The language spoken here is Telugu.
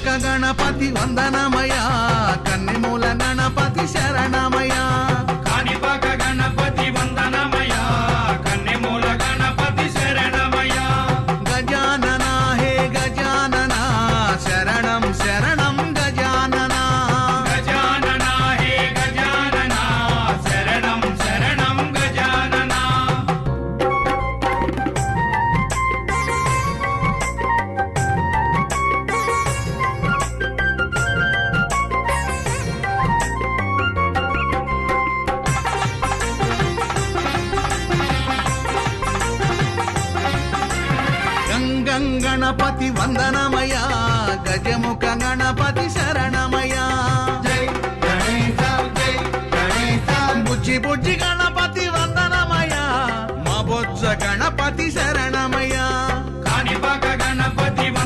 కాణిపాక గణపతి వందనమయ కన్నెమూల గణపతి శరణమయ కాణిపాక గణపతి వందనమయ కన్నెమూల గణపతి శరణమయ గజానన హే గజానన శరణం శరణం గజానన గజానన హే గజానన శరణం శరణం గజానన గంగం గణపతి వందనమయ గజముఖ గణపతి శరణమయ జై గణేశ జై గణేశ బుజ్జి బుజ్జి గణపతి వందనమయ మా బొజ్జ గణపతి శరణమయ